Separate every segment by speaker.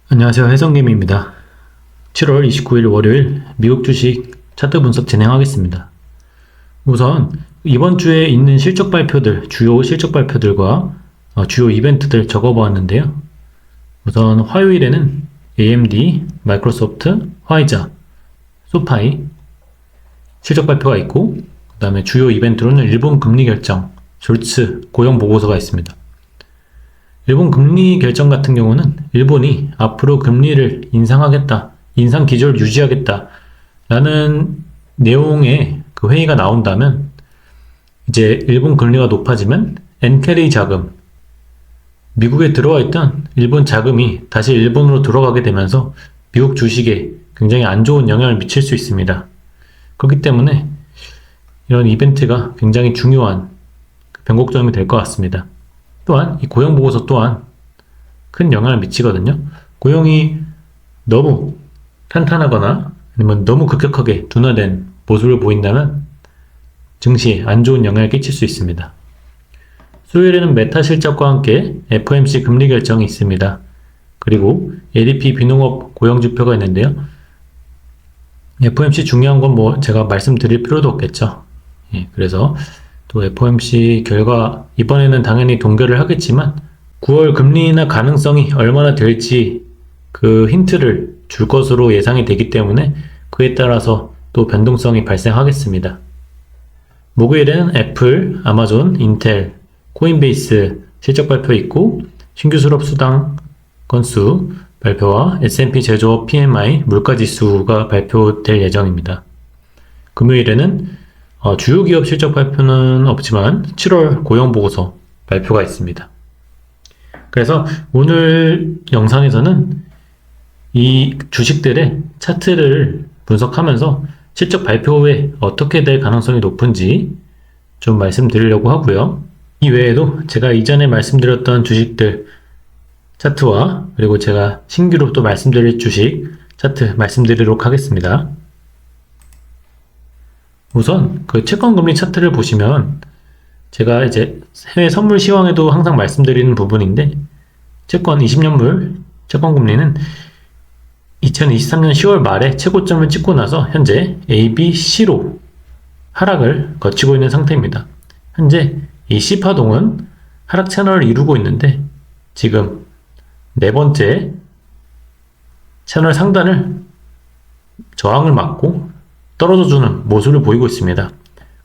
Speaker 1: 안녕하세요. 해성김입니다. 7월 29일 월요일 미국 주식 차트 분석 진행하겠습니다. 우선 이번 주에 있는 실적 발표들, 주요 실적 발표들과 주요 이벤트들 적어보았는데요. 우선 화요일에는 AMD, 마이크로소프트, 화이자, 소파이 실적 발표가 있고, 그 다음에 주요 이벤트로는 일본 금리 결정, 졸츠 고용 보고서가 있습니다. 일본 금리 결정 같은 경우는 일본이 앞으로 금리를 인상하겠다, 인상 기조를 유지하겠다 라는 내용의 그 회의가 나온다면, 이제 일본 금리가 높아지면 엔캐리 자금, 미국에 들어와 있던 일본 자금이 다시 일본으로 들어가게 되면서 미국 주식에 굉장히 안 좋은 영향을 미칠 수 있습니다. 그렇기 때문에 이런 이벤트가 굉장히 중요한 변곡점이 될 것 같습니다. 또한 이 고용 보고서 또한 큰 영향을 미치거든요. 고용이 너무 탄탄하거나 아니면 너무 급격하게 둔화된 모습을 보인다면 증시에 안 좋은 영향을 끼칠 수 있습니다. 수요일에는 메타 실적과 함께 FOMC 금리 결정이 있습니다. 그리고 ADP 비농업 고용 지표가 있는데요. FOMC 중요한 건 뭐 제가 말씀드릴 필요도 없겠죠. 그래서 또 FOMC 결과 이번에는 당연히 동결을 하겠지만 9월 금리 인하 가능성이 얼마나 될지 그 힌트를 줄 것으로 예상이 되기 때문에 그에 따라서 또 변동성이 발생하겠습니다. 목요일에는 애플, 아마존, 인텔, 코인베이스 실적 발표 있고, 신규 수업 수당 건수 발표와 S&P 제조업 PMI 물가지수가 발표될 예정입니다. 금요일에는 주요 기업 실적 발표는 없지만 7월 고용보고서 발표가 있습니다. 그래서 오늘 영상에서는 이 주식들의 차트를 분석하면서 실적 발표 후에 어떻게 될 가능성이 높은지 좀 말씀드리려고 하고요. 이 외에도 제가 이전에 말씀드렸던 주식들 차트와 그리고 제가 신규로 또 말씀드릴 주식 차트 말씀드리도록 하겠습니다. 우선 그 채권금리 차트를 보시면 제가 이제 해외 선물 시황에도 항상 말씀드리는 부분인데, 채권 20년물 채권금리는 2023년 10월 말에 최고점을 찍고 나서 현재 A, B, C로 하락을 거치고 있는 상태입니다. 현재 이 C파동은 하락 채널을 이루고 있는데 지금 네 번째 채널 상단을 저항을 맞고 떨어져주는 모습을 보이고 있습니다.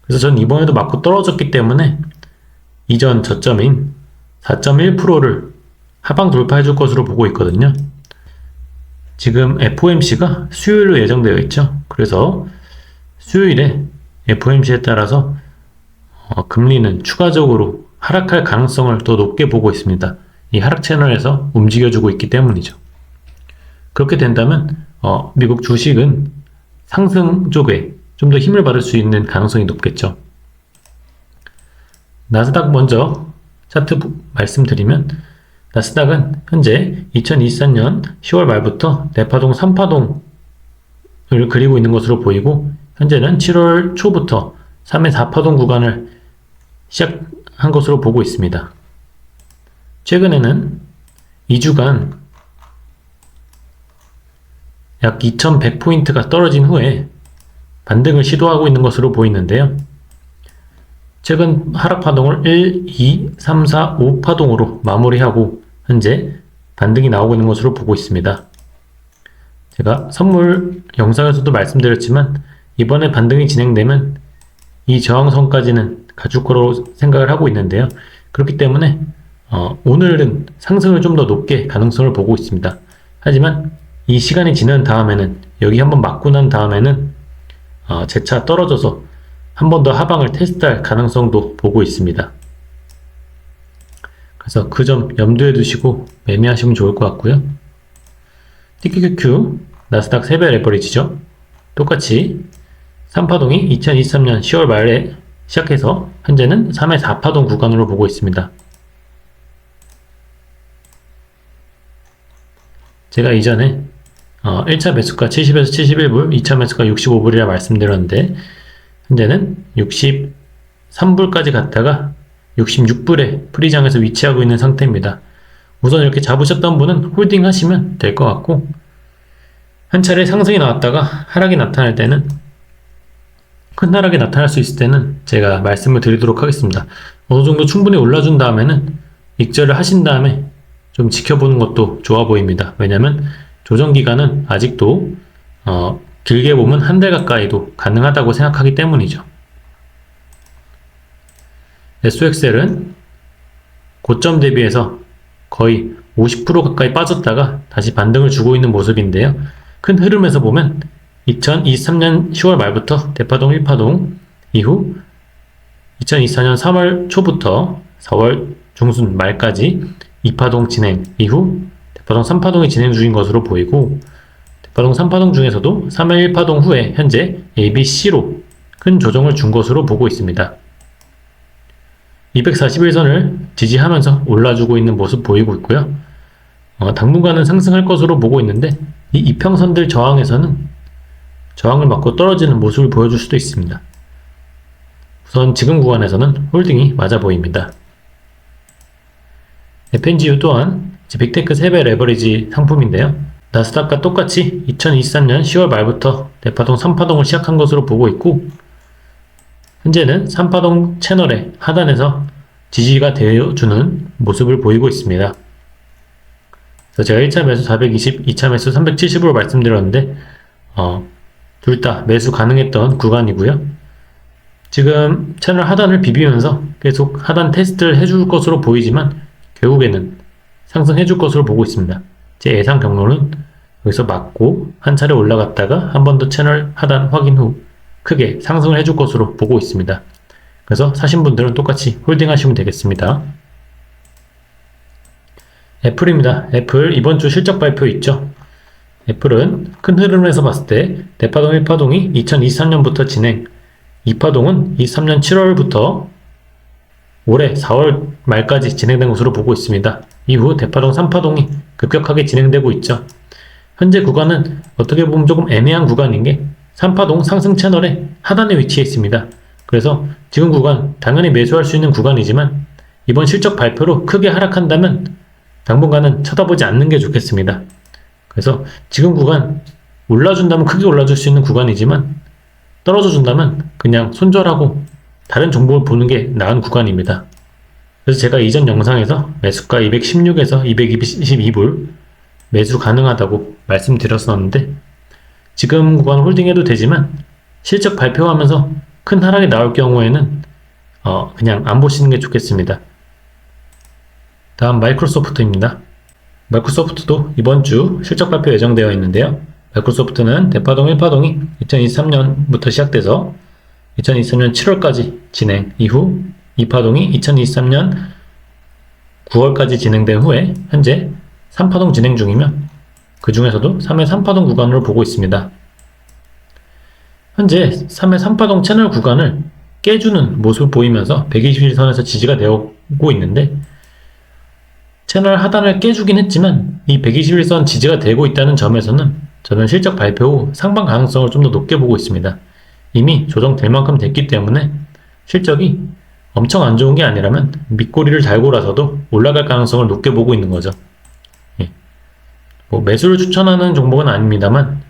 Speaker 1: 그래서 전 이번에도 맞고 떨어졌기 때문에 이전 저점인 4.1%를 하방 돌파해줄 것으로 보고 있거든요. 지금 FOMC가 수요일로 예정되어 있죠. 그래서 수요일에 FOMC에 따라서 금리는 추가적으로 하락할 가능성을 더 높게 보고 있습니다. 이 하락 채널에서 움직여주고 있기 때문이죠. 그렇게 된다면 미국 주식은 상승 쪽에 좀 더 힘을 받을 수 있는 가능성이 높겠죠. 나스닥 먼저 차트 말씀드리면, 나스닥은 현재 2023년 10월 말부터 내파동 3파동을 그리고 있는 것으로 보이고, 현재는 7월 초부터 3의 4파동 구간을 시작한 것으로 보고 있습니다. 최근에는 2주간 약 2100포인트가 떨어진 후에 반등을 시도하고 있는 것으로 보이는데요. 최근 하락파동을 1, 2, 3, 4, 5파동으로 마무리하고 현재 반등이 나오고 있는 것으로 보고 있습니다. 제가 선물 영상에서도 말씀드렸지만 이번에 반등이 진행되면 이 저항선까지는 가줄 거로 생각을 하고 있는데요. 그렇기 때문에 오늘은 상승을 좀 더 높게 가능성을 보고 있습니다. 하지만 이 시간이 지난 다음에는, 여기 한번 맞고 난 다음에는 재차 떨어져서 한 번 더 하방을 테스트할 가능성도 보고 있습니다. 그래서 그 점 염두에 두시고 매매하시면 좋을 것 같고요. TQQQ 나스닥 3배 레버리지죠. 똑같이 3파동이 2023년 10월 말에 시작해서 현재는 3의 4파동 구간으로 보고 있습니다. 제가 이전에 1차 매수가 70에서 71불, 2차 매수가 65불이라 말씀드렸는데 현재는 63불까지 갔다가 66불에 프리장에서 위치하고 있는 상태입니다. 우선 이렇게 잡으셨던 분은 홀딩 하시면 될 것 같고, 한 차례 상승이 나왔다가 하락이 나타날 때는, 큰 하락이 나타날 수 있을 때는 제가 말씀을 드리도록 하겠습니다. 어느 정도 충분히 올라준 다음에는 익절을 하신 다음에 좀 지켜보는 것도 좋아 보입니다. 왜냐면 조정 기간은 아직도 길게 보면 한 달 가까이도 가능하다고 생각하기 때문이죠. SOXL은 고점 대비해서 거의 50% 가까이 빠졌다가 다시 반등을 주고 있는 모습인데요. 큰 흐름에서 보면 2023년 10월 말부터 대파동 1파동 이후 2024년 3월 초부터 4월 중순 말까지 2파동 진행 이후 대파동 3파동이 진행 중인 것으로 보이고, 대파동 3파동 중에서도 3일 1파동 후에 현재 ABC로 큰 조정을 준 것으로 보고 있습니다. 241선을 지지하면서 올라주고 있는 모습 보이고 있고요. 당분간은 상승할 것으로 보고 있는데, 이 이평선들 저항에서는 저항을 맞고 떨어지는 모습을 보여줄 수도 있습니다. 우선 지금 구간에서는 홀딩이 맞아 보입니다. FNGU 또한 빅테크 3배 레버리지 상품인데요. 나스닥과 똑같이 2023년 10월 말부터 대파동 3파동을 시작한 것으로 보고 있고, 현재는 3파동 채널의 하단에서 지지가 되어주는 모습을 보이고 있습니다. 그래서 제가 1차 매수 420, 2차 매수 370으로 말씀드렸는데 둘 다 매수 가능했던 구간이고요. 지금 채널 하단을 비비면서 계속 하단 테스트를 해줄 것으로 보이지만 결국에는 상승해줄 것으로 보고 있습니다. 제 예상 경로는 여기서 맞고 한 차례 올라갔다가 한 번 더 채널 하단 확인 후 크게 상승을 해줄 것으로 보고 있습니다. 그래서 사신 분들은 똑같이 홀딩 하시면 되겠습니다. 애플입니다. 애플 이번 주 실적 발표 있죠. 애플은 큰 흐름에서 봤을 때 대파동 1파동이 2023년부터 진행, 2파동은 23년 7월부터 올해 4월 말까지 진행된 것으로 보고 있습니다. 이후 대파동 3파동이 급격하게 진행되고 있죠. 현재 구간은 어떻게 보면 조금 애매한 구간인 게 3파동 상승 채널의 하단에 위치해 있습니다. 그래서 지금 구간 당연히 매수할 수 있는 구간이지만 이번 실적 발표로 크게 하락한다면 당분간은 쳐다보지 않는 게 좋겠습니다. 그래서 지금 구간 올라준다면 크게 올라줄 수 있는 구간이지만 떨어져 준다면 그냥 손절하고 다른 종목을 보는 게 나은 구간입니다. 그래서 제가 이전 영상에서 매수가 216에서 222불 매수 가능하다고 말씀드렸었는데, 지금 구간 홀딩해도 되지만 실적 발표하면서 큰 하락이 나올 경우에는 그냥 안 보시는 게 좋겠습니다. 다음 마이크로소프트입니다. 마이크로소프트도 이번 주 실적 발표 예정되어 있는데요. 마이크로소프트는 대파동 1파동이 2023년부터 시작돼서 2023년 7월까지 진행 이후 2파동이 2023년 9월까지 진행된 후에 현재 3파동 진행 중이며 그 중에서도 3회 3파동 구간으로 보고 있습니다. 현재 3회 3파동 채널 구간을 깨주는 모습을 보이면서 121선에서 지지가 되고 있는데, 채널 하단을 깨주긴 했지만 이 121선 지지가 되고 있다는 점에서는 저는 실적 발표 후 상방 가능성을 좀 더 높게 보고 있습니다. 이미 조정될 만큼 됐기 때문에 실적이 엄청 안 좋은 게 아니라면 밑꼬리를 달고라서도 올라갈 가능성을 높게 보고 있는 거죠. 매수를 추천하는 종목은 아닙니다만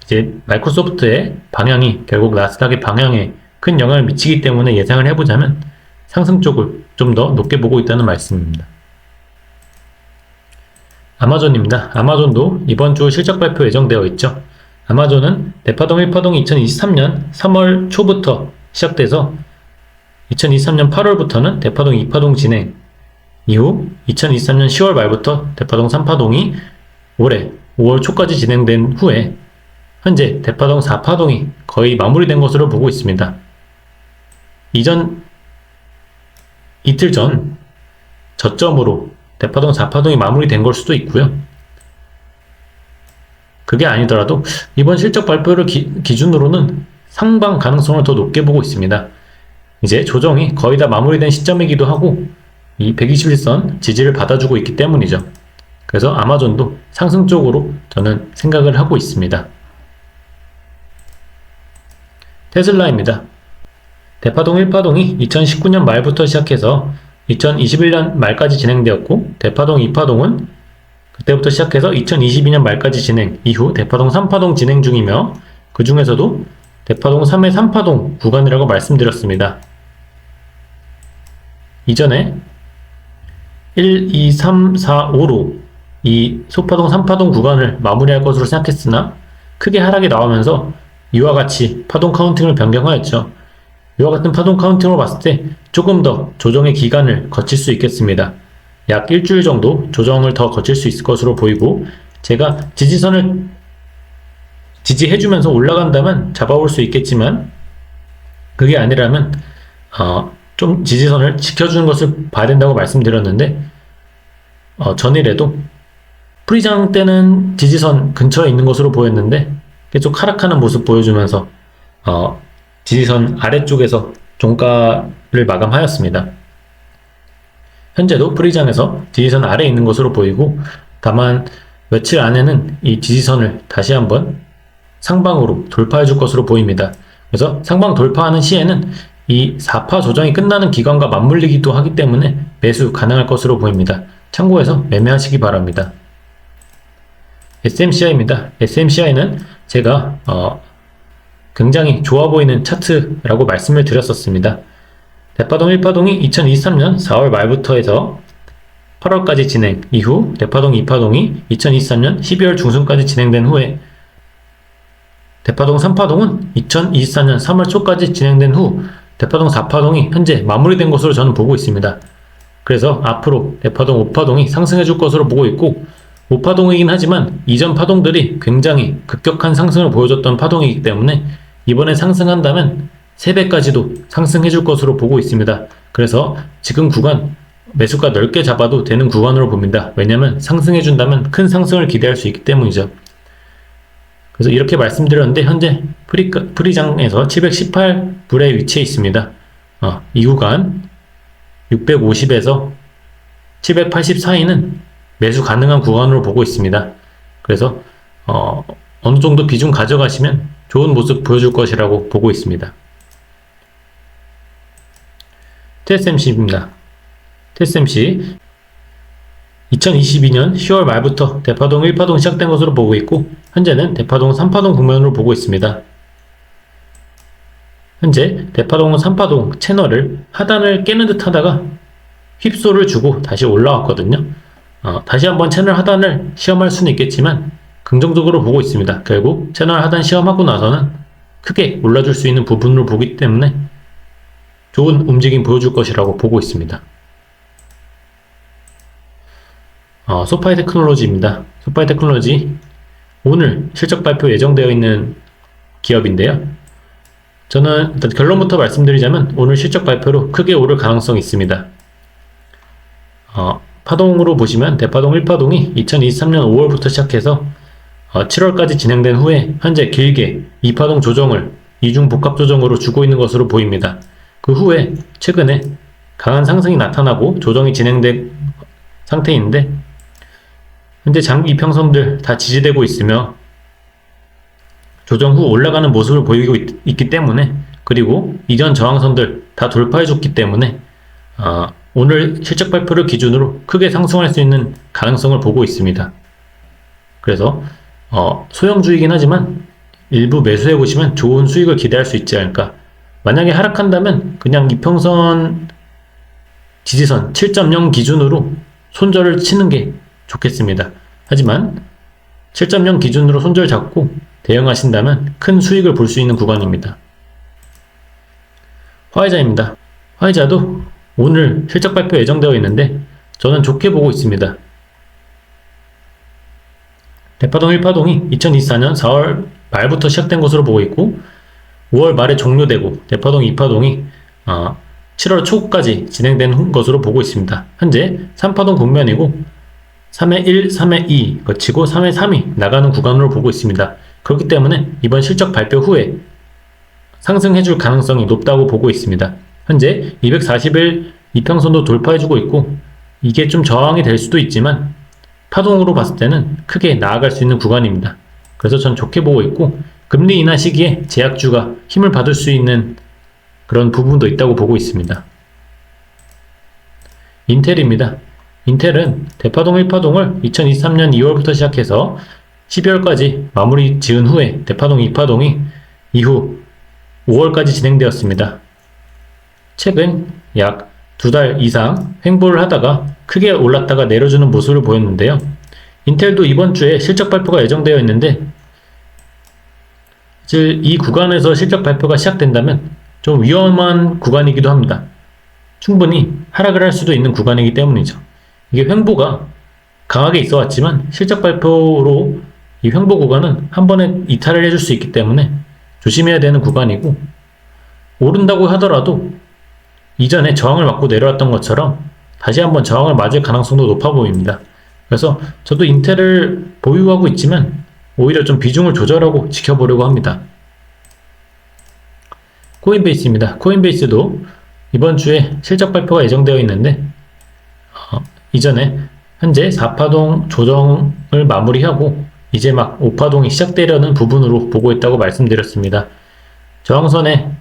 Speaker 1: 이제 마이크로소프트의 방향이 결국 나스닥의 방향에 큰 영향을 미치기 때문에 예상을 해보자면 상승 쪽을 좀 더 높게 보고 있다는 말씀입니다. 아마존입니다. 아마존도 이번 주 실적 발표 예정되어 있죠. 아마존은 대파동 1파동이 2023년 3월 초부터 시작돼서 2023년 8월부터는 대파동 2파동 진행 이후 2023년 10월 말부터 대파동 3파동이 올해 5월 초까지 진행된 후에 현재 대파동 4파동이 거의 마무리된 것으로 보고 있습니다. 이틀 전 저점으로 대파동 4파동이 마무리된 걸 수도 있고요. 그게 아니더라도 이번 실적 발표를 기준으로는 상방 가능성을 더 높게 보고 있습니다. 이제 조정이 거의 다 마무리된 시점이기도 하고 이 121선 지지를 받아주고 있기 때문이죠. 그래서 아마존도 상승 쪽으로 저는 생각을 하고 있습니다. 테슬라입니다. 대파동 1파동이 2019년 말부터 시작해서 2021년 말까지 진행되었고, 대파동 2파동은 그때부터 시작해서 2022년 말까지 진행, 이후 대파동 3파동 진행 중이며, 그 중에서도 대파동 3의 3파동 구간이라고 말씀드렸습니다. 이전에 1, 2, 3, 4, 5로 이 소파동 3파동 구간을 마무리할 것으로 생각했으나 크게 하락이 나오면서 이와 같이 파동 카운팅을 변경하였죠. 이와 같은 파동 카운팅으로 봤을 때 조금 더 조정의 기간을 거칠 수 있겠습니다. 약 일주일 정도 조정을 더 거칠 수 있을 것으로 보이고, 제가 지지선을 지지해주면서 올라간다면 잡아올 수 있겠지만, 그게 아니라면 좀 지지선을 지켜주는 것을 봐야 된다고 말씀드렸는데, 전일에도 프리장 때는 지지선 근처에 있는 것으로 보였는데 계속 하락하는 모습 보여주면서 지지선 아래쪽에서 종가를 마감하였습니다. 현재도 프리장에서 지지선 아래에 있는 것으로 보이고, 다만 며칠 안에는 이 지지선을 다시 한번 상방으로 돌파해 줄 것으로 보입니다. 그래서 상방 돌파하는 시에는 이 4파 조정이 끝나는 기간과 맞물리기도 하기 때문에 매수 가능할 것으로 보입니다. 참고해서 매매하시기 바랍니다. SMCI입니다. SMCI는 제가 굉장히 좋아 보이는 차트라고 말씀을 드렸었습니다. 대파동 1파동이 2023년 4월 말부터 해서 8월까지 진행, 이후 대파동 2파동이 2023년 12월 중순까지 진행된 후에 대파동 3파동은 2024년 3월 초까지 진행된 후 대파동 4파동이 현재 마무리된 것으로 저는 보고 있습니다. 그래서 앞으로 대파동 5파동이 상승해 줄 것으로 보고 있고, 5파동이긴 하지만 이전 파동들이 굉장히 급격한 상승을 보여줬던 파동이기 때문에 이번에 상승한다면 3배까지도 상승해 줄 것으로 보고 있습니다. 그래서 지금 구간 매수가 넓게 잡아도 되는 구간으로 봅니다. 왜냐하면 상승해 준다면 큰 상승을 기대할 수 있기 때문이죠. 그래서 이렇게 말씀드렸는데 현재 프리장에서 718불에 위치해 있습니다. 이 구간 650에서 780 사이는 매수 가능한 구간으로 보고 있습니다. 그래서 어느 정도 비중 가져가시면 좋은 모습 보여줄 것이라고 보고 있습니다. TSMC입니다. TSMC 2022년 10월 말부터 대파동 1파동 시작된 것으로 보고 있고, 현재는 대파동 3파동 국면으로 보고 있습니다. 현재 대파동 3파동 채널을 하단을 깨는 듯 하다가 휩소를 주고 다시 올라왔거든요. 다시 한번 채널 하단을 시험할 수는 있겠지만 긍정적으로 보고 있습니다. 결국 채널 하단 시험하고 나서는 크게 올라줄 수 있는 부분으로 보기 때문에 좋은 움직임 보여줄 것이라고 보고 있습니다. 소파이 테크놀로지입니다. 소파이 테크놀로지 오늘 실적 발표 예정되어 있는 기업인데요. 저는 일단 결론부터 말씀드리자면 오늘 실적 발표로 크게 오를 가능성이 있습니다. 파동으로 보시면 대파동 1파동이 2023년 5월부터 시작해서 7월까지 진행된 후에 현재 길게 2파동 조정을 이중 복합 조정으로 주고 있는 것으로 보입니다. 그 후에 최근에 강한 상승이 나타나고 조정이 진행된 상태인데, 현재 장기 이평선들 다 지지되고 있으며 조정 후 올라가는 모습을 보이고 있기 때문에, 그리고 이전 저항선들 다 돌파해 줬기 때문에 오늘 실적 발표를 기준으로 크게 상승할 수 있는 가능성을 보고 있습니다. 그래서 소형주이긴 하지만 일부 매수해 보시면 좋은 수익을 기대할 수 있지 않을까. 만약에 하락한다면 그냥 이평선 지지선 7.0 기준으로 손절을 치는 게 좋겠습니다. 하지만 7.0 기준으로 손절 잡고 대응하신다면 큰 수익을 볼 수 있는 구간입니다. 화이자입니다. 화이자도 오늘 실적 발표 예정되어 있는데 저는 좋게 보고 있습니다. 대파동 1파동이 2024년 4월 말부터 시작된 것으로 보고 있고, 5월 말에 종료되고 대파동 2파동이 7월 초까지 진행된 것으로 보고 있습니다. 현재 3파동 국면이고 3회 1, 3회 2 거치고 3회 3이 나가는 구간으로 보고 있습니다. 그렇기 때문에 이번 실적 발표 후에 상승해줄 가능성이 높다고 보고 있습니다. 현재 240일 이평선도 돌파해주고 있고, 이게 좀 저항이 될 수도 있지만 파동으로 봤을 때는 크게 나아갈 수 있는 구간입니다. 그래서 전 좋게 보고 있고, 금리 인하 시기에 제약주가 힘을 받을 수 있는 그런 부분도 있다고 보고 있습니다. 인텔입니다. 인텔은 대파동 1파동을 2023년 2월부터 시작해서 12월까지 마무리 지은 후에 대파동 2파동이 이후 5월까지 진행되었습니다. 최근 약 2달 이상 횡보를 하다가 크게 올랐다가 내려주는 모습을 보였는데요. 인텔도 이번 주에 실적 발표가 예정되어 있는데 이 구간에서 실적 발표가 시작된다면 좀 위험한 구간이기도 합니다. 충분히 하락을 할 수도 있는 구간이기 때문이죠. 이게 횡보가 강하게 있어 왔지만 실적 발표로 이 횡보 구간은 한 번에 이탈을 해줄 수 있기 때문에 조심해야 되는 구간이고, 오른다고 하더라도 이전에 저항을 맞고 내려왔던 것처럼 다시 한번 저항을 맞을 가능성도 높아 보입니다. 그래서 저도 인텔을 보유하고 있지만 오히려 좀 비중을 조절하고 지켜보려고 합니다. 코인베이스입니다. 코인베이스도 이번 주에 실적 발표가 예정되어 있는데 이전에 현재 4파동 조정을 마무리하고 이제 막 5파동이 시작되려는 부분으로 보고 있다고 말씀드렸습니다. 저항선에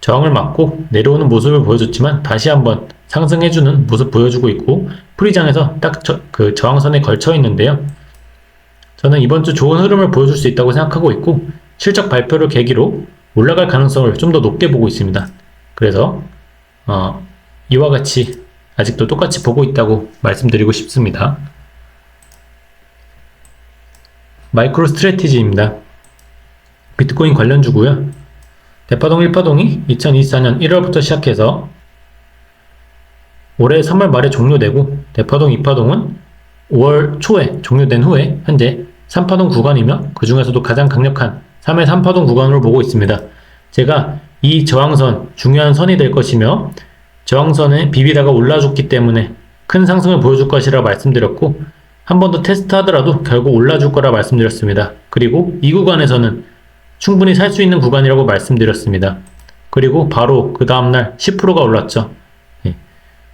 Speaker 1: 저항을 맞고 내려오는 모습을 보여줬지만 다시 한번 상승해주는 모습 보여주고 있고, 프리장에서 딱 그 저항선에 걸쳐 있는데요. 저는 이번 주 좋은 흐름을 보여줄 수 있다고 생각하고 있고, 실적 발표를 계기로 올라갈 가능성을 좀 더 높게 보고 있습니다. 그래서 이와 같이 아직도 똑같이 보고 있다고 말씀드리고 싶습니다. 마이크로 스트래티지입니다. 비트코인 관련주고요. 대파동 1파동이 2024년 1월부터 시작해서 올해 3월 말에 종료되고, 대파동 2파동은 5월 초에 종료된 후에 현재 3파동 구간이며 그 중에서도 가장 강력한 3의 3파동 구간으로 보고 있습니다. 제가 이 저항선 중요한 선이 될 것이며 저항선에 비비다가 올라줬기 때문에 큰 상승을 보여줄 것이라 말씀드렸고, 한 번 더 테스트 하더라도 결국 올라줄 거라 말씀드렸습니다. 그리고 이 구간에서는 충분히 살 수 있는 구간이라고 말씀드렸습니다. 그리고 바로 그 다음날 10%가 올랐죠.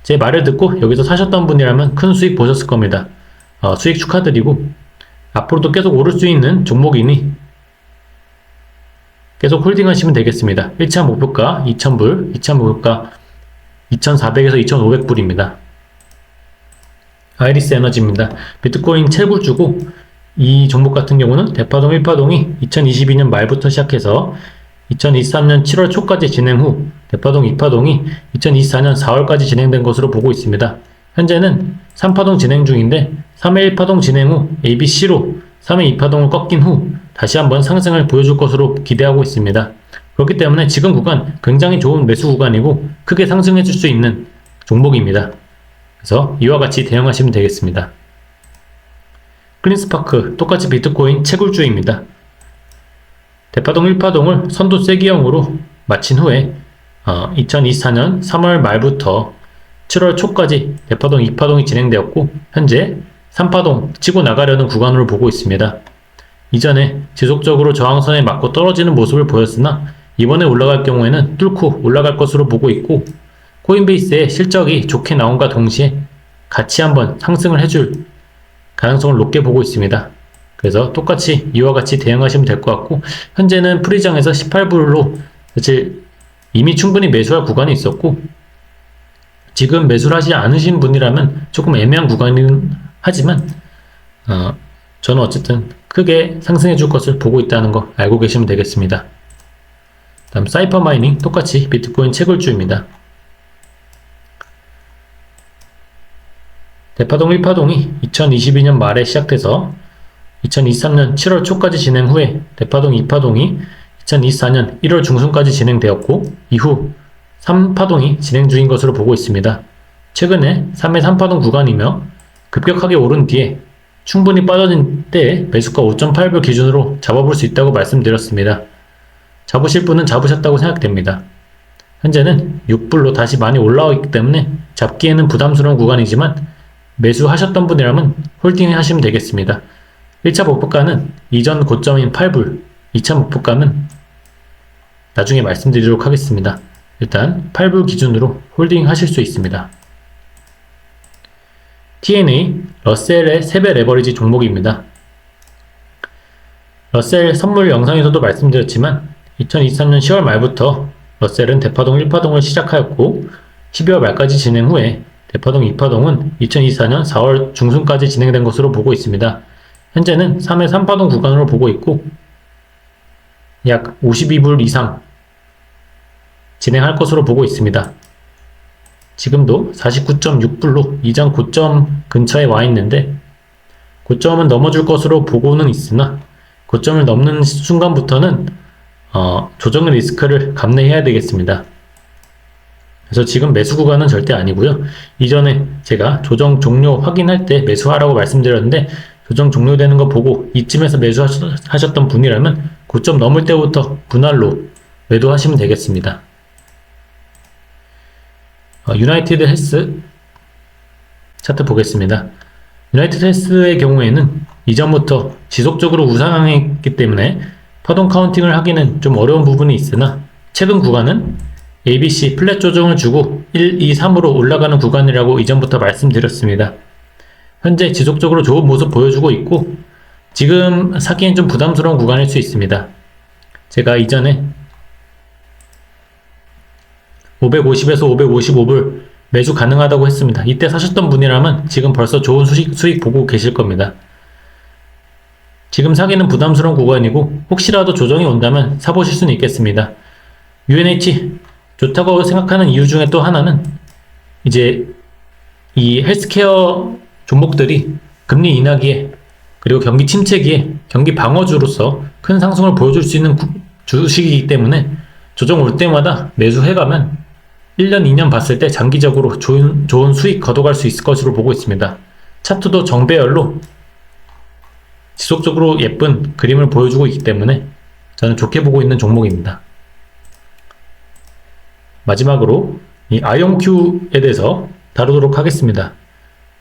Speaker 1: 제 말을 듣고 여기서 사셨던 분이라면 큰 수익 보셨을 겁니다. 수익 축하드리고, 앞으로도 계속 오를 수 있는 종목이니 계속 홀딩 하시면 되겠습니다. 1차 목표가 2,000불, 2차 목표가 2,400에서 2,500불입니다. 아이리스 에너지입니다. 비트코인 채굴주고, 이 종목 같은 경우는 대파동 1파동이 2022년 말부터 시작해서 2023년 7월 초까지 진행 후 대파동 2파동이 2024년 4월까지 진행된 것으로 보고 있습니다. 현재는 3파동 진행 중인데 3회 1파동 진행 후 ABC로 3회 2파동을 꺾인 후 다시 한번 상승을 보여줄 것으로 기대하고 있습니다. 그렇기 때문에 지금 구간 굉장히 좋은 매수 구간이고 크게 상승해 줄 수 있는 종목입니다. 그래서 이와 같이 대응하시면 되겠습니다. 클린스파크 똑같이 비트코인 채굴주입니다. 대파동 1파동을 선도 세기형으로 마친 후에 2024년 3월 말부터 7월 초까지 대파동 2파동이 진행되었고, 현재 3파동 치고 나가려는 구간으로 보고 있습니다. 이전에 지속적으로 저항선에 맞고 떨어지는 모습을 보였으나 이번에 올라갈 경우에는 뚫고 올라갈 것으로 보고 있고, 코인베이스의 실적이 좋게 나온과 동시에 같이 한번 상승을 해줄 가능성을 높게 보고 있습니다. 그래서 똑같이 이와 같이 대응하시면 될 것 같고, 현재는 프리장에서 18불로 사실 이미 충분히 매수할 구간이 있었고, 지금 매수를 하지 않으신 분이라면 조금 애매한 구간이긴 하지만 저는 어쨌든 크게 상승해 줄 것을 보고 있다는 거 알고 계시면 되겠습니다. 다음 사이퍼 마이닝 똑같이 비트코인 채굴주입니다. 대파동 1파동이 2022년 말에 시작돼서 2023년 7월 초까지 진행 후에 대파동 2파동이 2024년 1월 중순까지 진행되었고, 이후 3파동이 진행 중인 것으로 보고 있습니다. 최근에 3회 3파동 구간이며 급격하게 오른 뒤에 충분히 빠져진 때에 매수가 5.8불 기준으로 잡아볼 수 있다고 말씀드렸습니다. 잡으실 분은 잡으셨다고 생각됩니다. 현재는 6불로 다시 많이 올라오기 때문에 잡기에는 부담스러운 구간이지만 매수하셨던 분이라면 홀딩 하시면 되겠습니다. 1차 목표가는 이전 고점인 8불, 2차 목표가는 나중에 말씀드리도록 하겠습니다. 일단 8불 기준으로 홀딩 하실 수 있습니다. TNA, 러셀의 3배 레버리지 종목입니다. 러셀 선물 영상에서도 말씀드렸지만 2023년 10월 말부터 러셀은 대파동 1파동을 시작하였고 12월 말까지 진행 후에 대파동 2파동은 2024년 4월 중순까지 진행된 것으로 보고 있습니다. 현재는 3회 3파동 구간으로 보고 있고 약 52불 이상 진행할 것으로 보고 있습니다. 지금도 49.6불로 이전 고점 근처에 와 있는데 고점은 넘어줄 것으로 보고는 있으나 고점을 넘는 순간부터는 조정 리스크를 감내해야 되겠습니다. 그래서 지금 매수 구간은 절대 아니고요. 이전에 제가 조정 종료 확인할 때 매수하라고 말씀드렸는데 조정 종료되는 거 보고 이쯤에서 매수하셨던 분이라면 고점 넘을 때부터 분할로 매도하시면 되겠습니다. 유나이티드 헬스 차트 보겠습니다. 유나이티드 헬스의 경우에는 이전부터 지속적으로 우상향했기 때문에 파동 카운팅을 하기는 좀 어려운 부분이 있으나 최근 구간은 ABC 플랫 조정을 주고 1, 2, 3으로 올라가는 구간이라고 이전부터 말씀드렸습니다. 현재 지속적으로 좋은 모습 보여주고 있고 지금 사기엔 좀 부담스러운 구간일 수 있습니다. 제가 이전에 550에서 555불 매수 가능하다고 했습니다. 이때 사셨던 분이라면 지금 벌써 좋은 수익 보고 계실 겁니다. 지금 사기는 부담스러운 구간이고 혹시라도 조정이 온다면 사보실 수는 있겠습니다. UNH 좋다고 생각하는 이유 중에 또 하나는 이제 이 헬스케어 종목들이 금리 인하기에 그리고 경기 침체기에 경기 방어주로서 큰 상승을 보여줄 수 있는 주식이기 때문에 조정 올 때마다 매수해가면 1년, 2년 봤을 때 장기적으로 좋은 수익 거둬갈 수 있을 것으로 보고 있습니다. 차트도 정배열로 지속적으로 예쁜 그림을 보여주고 있기 때문에 저는 좋게 보고 있는 종목입니다. 마지막으로 이 아이온큐에 대해서 다루도록 하겠습니다.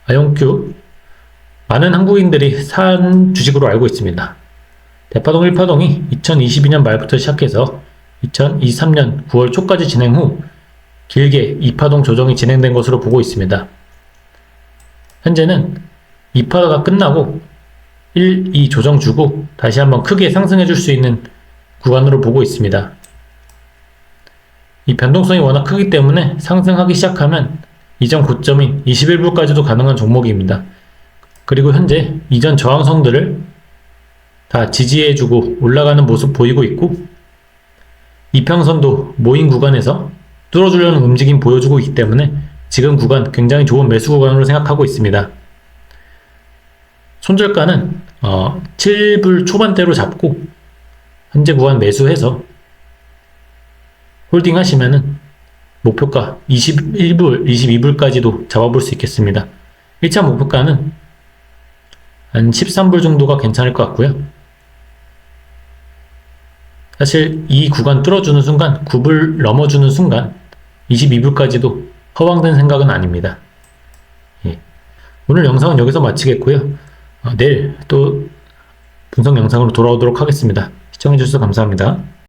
Speaker 1: 아이온큐 많은 한국인들이 산 주식으로 알고 있습니다. 대파동 1파동이 2022년 말부터 시작해서 2023년 9월 초까지 진행 후 길게 2파동 조정이 진행된 것으로 보고 있습니다. 현재는 2파가 끝나고 1, 2 조정 주고 다시 한번 크게 상승해 줄 수 있는 구간으로 보고 있습니다. 이 변동성이 워낙 크기 때문에 상승하기 시작하면 이전 고점인 21불까지도 가능한 종목입니다. 그리고 현재 이전 저항성들을 다 지지해주고 올라가는 모습 보이고 있고 이평선도 모인 구간에서 뚫어주려는 움직임 보여주고 있기 때문에 지금 구간 굉장히 좋은 매수 구간으로 생각하고 있습니다. 손절가는 7불 초반대로 잡고 현재 구간 매수해서 홀딩 하시면은 목표가 21불, 22불까지도 잡아볼 수 있겠습니다. 1차 목표가는 한 13불 정도가 괜찮을 것 같고요. 사실 이 구간 뚫어주는 순간 9불 넘어주는 순간 22불까지도 허황된 생각은 아닙니다. 예. 오늘 영상은 여기서 마치겠고요. 내일 또 분석 영상으로 돌아오도록 하겠습니다. 시청해주셔서 감사합니다.